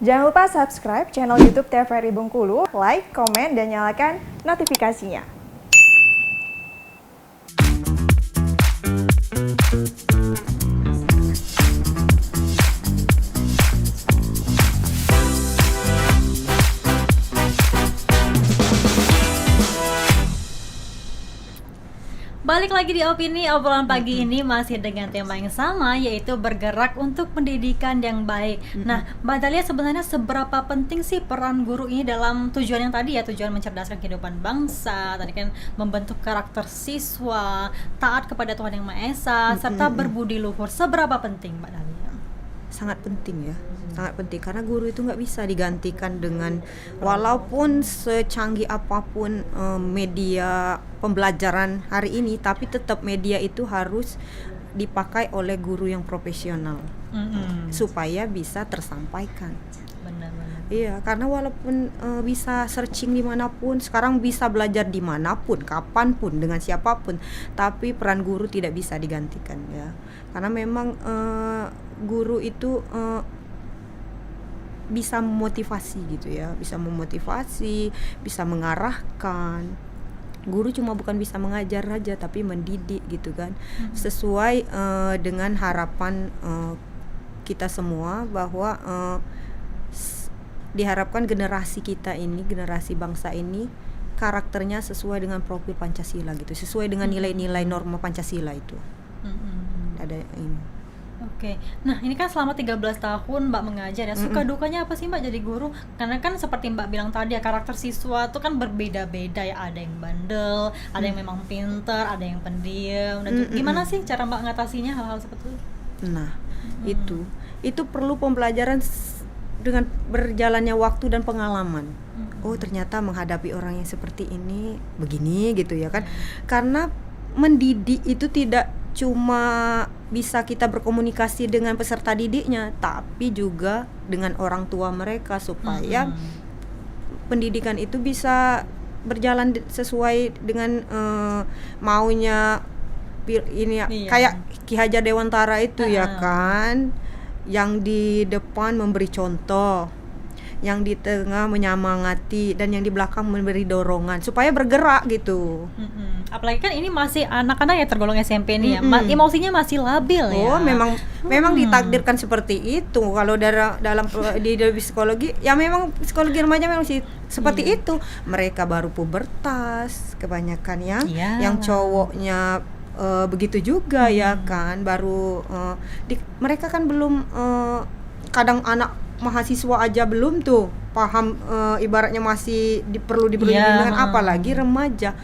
Jangan lupa subscribe channel YouTube TVRI Bengkulu, like, komen, dan nyalakan notifikasinya. Balik lagi di Opini, obrolan pagi ini masih dengan tema yang sama, yaitu bergerak untuk pendidikan yang baik. Nah, Mbak Dahlia, sebenarnya seberapa penting sih peran guru ini dalam tujuan yang tadi ya, tujuan mencerdaskan kehidupan bangsa, tadi kan membentuk karakter siswa, taat kepada Tuhan Yang Maha Esa, serta berbudi luhur. Seberapa penting, Mbak Dahlia? Sangat penting ya, sangat penting karena guru itu nggak bisa digantikan dengan walaupun secanggih apapun media pembelajaran hari ini, tapi tetap media itu harus dipakai oleh guru yang profesional supaya bisa tersampaikan. Benar-benar. Iya, karena walaupun bisa searching dimanapun, sekarang bisa belajar dimanapun, kapanpun, dengan siapapun, tapi peran guru tidak bisa digantikan ya. Karena memang guru itu bisa memotivasi gitu ya, bisa memotivasi, bisa mengarahkan. Guru cuma bukan bisa mengajar aja, tapi mendidik gitu kan, sesuai dengan harapan kita semua bahwa diharapkan generasi kita ini, generasi bangsa ini karakternya sesuai dengan profil Pancasila gitu, sesuai dengan nilai-nilai norma Pancasila itu. Ada ini. Oke, nah ini kan selama 13 tahun Mbak mengajar ya, suka dukanya apa sih Mbak jadi guru? Karena kan seperti Mbak bilang tadi ya, karakter siswa itu kan berbeda-beda ya, ada yang bandel, ada yang memang pinter, ada yang pendiam, dan gimana sih cara Mbak ngatasinya hal-hal seperti itu? Nah, itu perlu pembelajaran dengan berjalannya waktu dan pengalaman. Oh, ternyata menghadapi orang yang seperti ini begini gitu ya kan. Karena mendidik itu tidak cuma bisa kita berkomunikasi dengan peserta didiknya, tapi juga dengan orang tua mereka supaya pendidikan itu bisa berjalan sesuai dengan maunya ini ya. Kayak Ki Hajar Dewantara itu ya kan, yang di depan memberi contoh, yang di tengah menyemangati, dan yang di belakang memberi dorongan supaya bergerak gitu. Apalagi kan ini masih anak-anak ya, tergolong SMP nih ya, emosinya masih labil ya. Oh, memang ditakdirkan seperti itu. Kalau dalam di psikologi ya, memang psikologi remaja memang seperti itu. Mereka baru pubertas kebanyakan ya. Yang cowoknya begitu juga ya kan, baru mereka kan belum kadang anak mahasiswa aja belum tuh paham, ibaratnya masih perlu diberi bimbingan, apalagi remaja.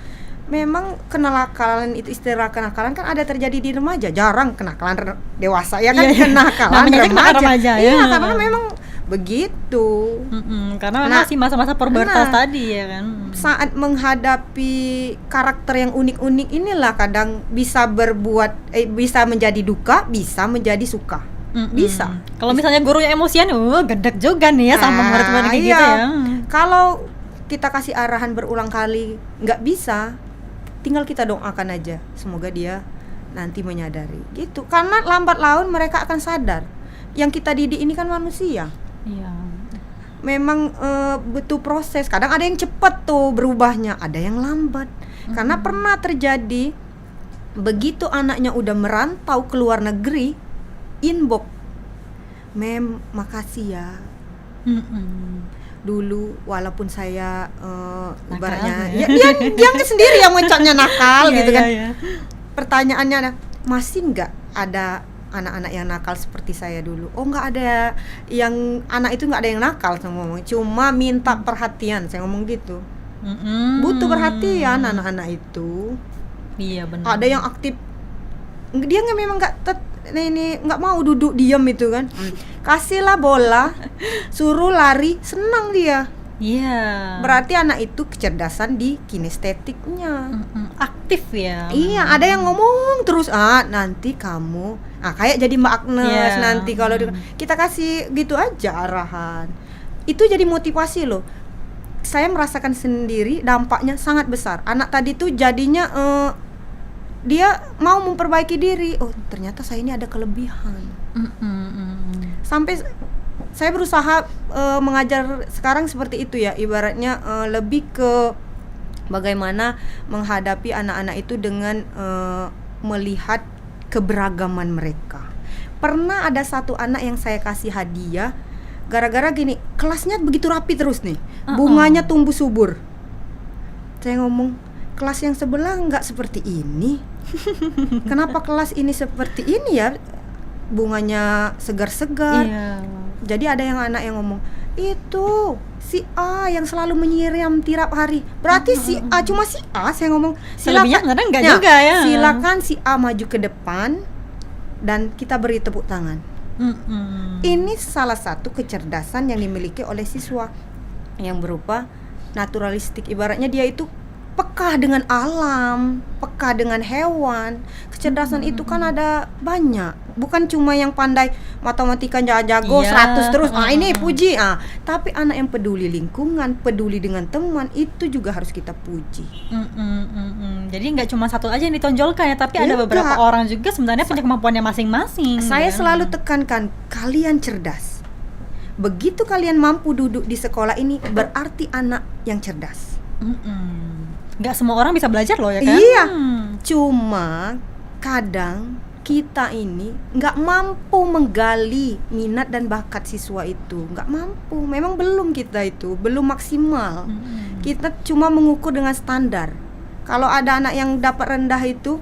Memang kenakalan itu, istilah kenakalan kan ada terjadi di remaja, jarang kenakalan dewasa ya kan, kenakalan remaja. Iya, karena memang begitu. Karena masih masa-masa pubertas tadi ya kan. Saat menghadapi karakter yang unik-unik inilah kadang bisa bisa menjadi duka, bisa menjadi suka. Bisa. Kalau misalnya gurunya emosian, gedek juga nih ya sama murid-murid gitu ya. Kalau kita kasih arahan berulang kali nggak bisa, tinggal kita doakan aja, semoga dia nanti menyadari gitu. Karena lambat laun mereka akan sadar, yang kita didik ini kan manusia. Iya. Memang butuh proses. Kadang ada yang cepat tuh berubahnya, ada yang lambat. Karena pernah terjadi, begitu anaknya udah merantau ke luar negeri, inbox, "Mem, makasih ya. Dulu walaupun saya ibaratnya dia sendiri yang ngecapnya nakal gitu kan. Pertanyaannya ada, masih nggak ada anak-anak yang nakal seperti saya dulu? Oh, nggak ada, yang anak itu nggak ada yang nakal, saya ngomong, cuma minta perhatian, saya ngomong gitu. Butuh perhatian anak-anak itu. Iya benar. Ada yang aktif, dia memang nggak mau duduk diam itu kan. Kasihlah bola, suruh lari, senang dia. Iya. Berarti anak itu kecerdasan di kinestetiknya. Aktif ya. Iya, ada yang ngomong terus, nanti kamu, kayak jadi Mbak Agnes nanti kalau kita kasih gitu aja arahan. Itu jadi motivasi loh. Saya merasakan sendiri dampaknya sangat besar. Anak tadi tuh jadinya dia mau memperbaiki diri. Oh, ternyata saya ini ada kelebihan. Sampai saya berusaha mengajar sekarang seperti itu ya, ibaratnya lebih ke bagaimana menghadapi anak-anak itu dengan melihat keberagaman mereka. Pernah ada satu anak yang saya kasih hadiah gara-gara gini, kelasnya begitu rapi terus nih, bunganya tumbuh subur. Saya ngomong, kelas yang sebelah nggak seperti ini. Kenapa kelas ini seperti ini ya? Bunganya segar-segar. Iya. Jadi ada yang anak yang ngomong, itu si A yang selalu menyiram tiap hari. Berarti si A, cuma si A. Saya ngomong, Selebihnya kadang enggak juga ya. Silakan si A maju ke depan dan kita beri tepuk tangan. Ini salah satu kecerdasan yang dimiliki oleh siswa yang berupa naturalistik. Ibaratnya dia itu peka dengan alam, peka dengan hewan. Kecerdasan itu kan ada banyak. Bukan cuma yang pandai matematika jago 100 terus. Ini puji. Tapi anak yang peduli lingkungan, peduli dengan teman, itu juga harus kita puji. Jadi nggak cuma satu aja yang ditonjolkan ya, tapi ada beberapa orang juga sebenarnya punya kemampuannya masing-masing. Saya selalu tekankan, kalian cerdas. Begitu kalian mampu duduk di sekolah ini, berarti anak yang cerdas. Nggak semua orang bisa belajar loh ya kan? Iya. Cuma kadang kita ini nggak mampu menggali minat dan bakat siswa itu, nggak mampu. Memang belum, kita itu belum maksimal. Kita cuma mengukur dengan standar. Kalau ada anak yang dapat rendah itu,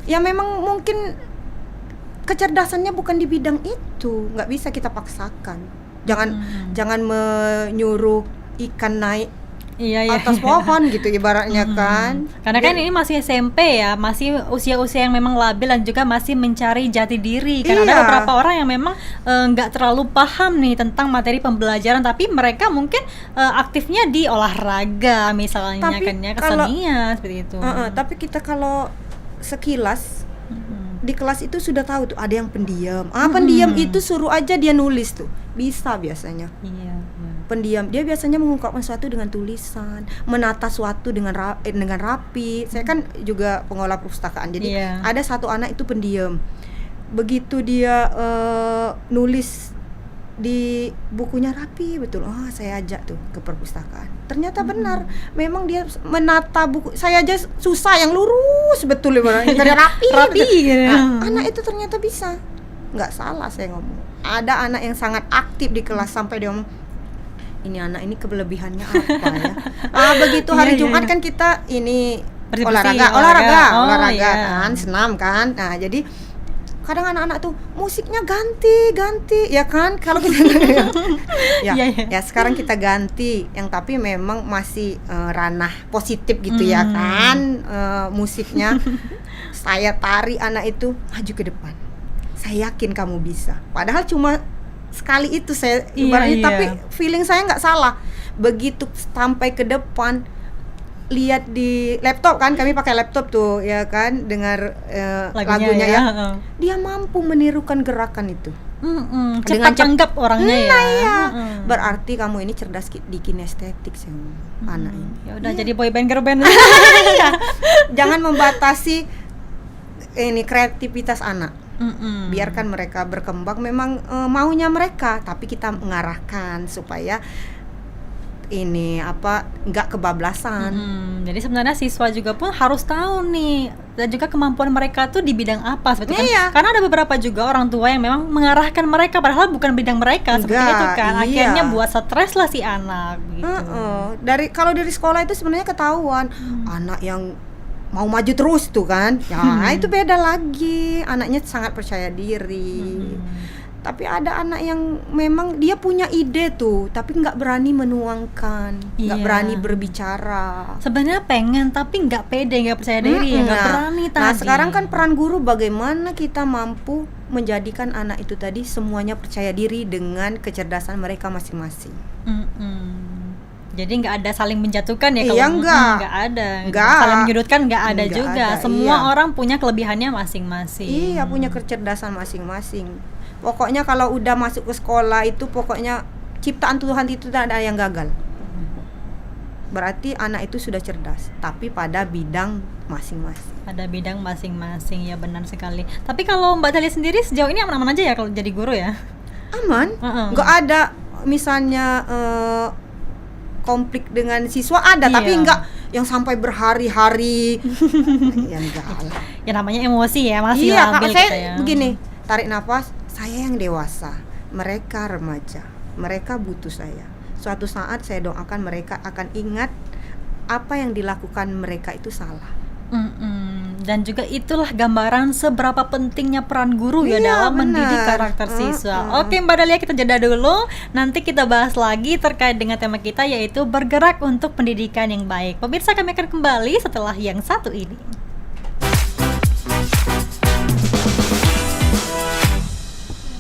ya memang mungkin kecerdasannya bukan di bidang itu, nggak bisa kita paksakan. Jangan menyuruh ikan naik atas pohon gitu ibaratnya kan. Karena kan ini masih SMP ya, masih usia-usia yang memang labil dan juga masih mencari jati diri. Karena ada beberapa orang yang memang nggak terlalu paham nih tentang materi pembelajaran, tapi mereka mungkin aktifnya di olahraga misalnya, kan ya, kesenian seperti itu. Tapi kita kalau sekilas di kelas itu sudah tahu tuh ada yang pendiam. Pendiam itu suruh aja dia nulis tuh, bisa biasanya. Iya. Pendiam, dia biasanya mengungkapkan sesuatu dengan tulisan, menata suatu dengan rapi. Saya kan juga pengelola perpustakaan, jadi ada satu anak itu pendiam. Begitu dia nulis di bukunya rapi betul, saya ajak tuh ke perpustakaan. Ternyata benar, memang dia menata buku. Saya aja susah yang lurus betul ibaratnya, rapi gitu. Anak itu ternyata bisa, nggak salah saya ngomong. Ada anak yang sangat aktif di kelas sampai dia ngomong, ini anak ini kelebihannya apa ya? Begitu hari Jumat kan kita ini olahraga kan, senam kan. Nah, jadi kadang anak-anak tuh musiknya ganti ya kan, kalau kita ya sekarang kita ganti yang tapi memang masih ranah positif gitu ya kan, musiknya saya tarik anak itu maju ke depan, saya yakin kamu bisa, padahal cuma sekali itu saya ibaratnya, tapi feeling saya nggak salah. Begitu sampai ke depan, lihat di laptop kan, kami pakai laptop tuh ya kan, dengar lagunya ya. Dia mampu menirukan gerakan itu. Cepat tanggap orangnya ya. Berarti kamu ini cerdas di kinestetik sih, anak ini. Ya udah jadi boy band girl band. Jangan membatasi ini kreativitas anak. Biarkan mereka berkembang memang maunya mereka, tapi kita mengarahkan supaya ini nggak kebablasan. Jadi sebenarnya siswa juga pun harus tahu nih, dan juga kemampuan mereka tuh di bidang apa seperti kan. Karena ada beberapa juga orang tua yang memang mengarahkan mereka padahal bukan bidang mereka, seperti itu kan. Akhirnya buat stres lah si anak gitu. Kalau dari sekolah itu sebenarnya ketahuan anak yang mau maju terus tuh kan, itu beda lagi, anaknya sangat percaya diri. Tapi ada anak yang memang dia punya ide tuh, tapi nggak berani menuangkan, nggak berani berbicara. Sebenarnya pengen tapi nggak pede, nggak percaya diri, nggak berani tadi. Nah sekarang kan peran guru bagaimana kita mampu menjadikan anak itu tadi semuanya percaya diri dengan kecerdasan mereka masing-masing. Jadi nggak ada saling menjatuhkan ya, kalau nggak ada, saling menyudutkan nggak ada juga. Semua orang punya kelebihannya masing-masing. Iya, punya kecerdasan masing-masing. Pokoknya kalau udah masuk ke sekolah itu pokoknya ciptaan Tuhan itu tidak ada yang gagal. Berarti anak itu sudah cerdas, tapi pada bidang masing-masing. Pada bidang masing-masing, ya benar sekali. Tapi kalau Mbak Dahlia sendiri sejauh ini aman-aman aja ya kalau jadi guru ya? aman, nggak ada misalnya konflik dengan siswa ada, tapi Iya. nggak yang sampai berhari-hari. Ya enggak lah. Ya namanya emosi ya, masih Iya, Kak, labil saya kita ya. begini, tarik nafas, saya yang dewasa, mereka remaja, mereka butuh saya. Suatu saat saya doakan mereka akan ingat apa yang dilakukan mereka itu salah. Dan juga itulah gambaran seberapa pentingnya peran guru ya Iya, dalam mendidik benar. karakter siswa. Oke Mbak Dahlia, kita jeda dulu. Nanti kita bahas lagi terkait dengan tema kita, yaitu bergerak untuk pendidikan yang baik. Pemirsa, kami akan kembali setelah yang satu ini.